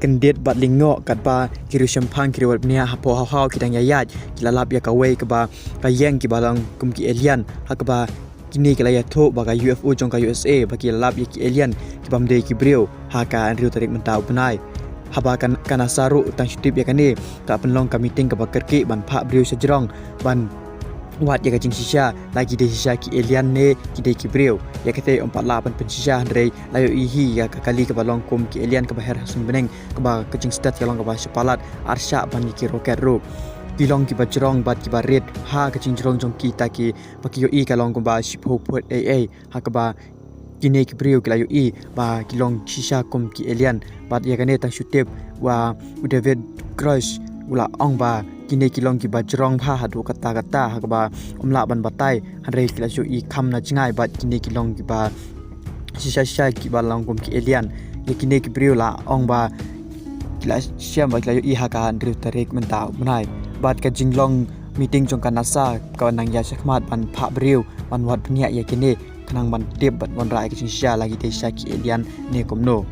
kendet bat lingok kat ba kiru sempang kiru nia hapo hau kidang yayat kilalap ya kawai ke ba kayeng ki balang kum ki alien hak ba kini kala ya tho ba UFO jong ka USA ba kilalap ya ki alien ki bamde ki brio ha ka anriu tarik mentau benai haba kan kana saru tang shutip ya kani ka penlong ka meeting ka ba kerki ban pha brio sejrong ban wat ya kajing sisha lagi de sisha ki alien ne ki de ki brio ya kate 48 pensisha ndrei layo ihi ya kali ke balong kum ki alien ke bahar hasun beneng ke ba kajing stat kalong ke ba sepalat arsha ban ki roket ro kilong ki bajrong bat ki ba red ha kajing jrong jong ki ta ki pakio i kalong ke ba shipho put aa ha ke ba kini ki brio layo i ba kilong sisha kum ki alien bat ya kane tang shutip wa David Crush ula ong ba kini kilong ki bajrong pha hadu kata ha ba umla ban batai hanrei kilashu i kham na chingai bat kini kilong ki ba sisa ki ba langkum ki alien ye kini ki brio la ong ba kilas siam ba kilayo i ha ka andriu tarik mentau menai bat ka jinglong meeting jong kan nasa ka nang ya sakmat ban pha brio ban wat pnia ye kini kanang ban tip bat bon rai ki sisa lagi te sha ki alien ne komno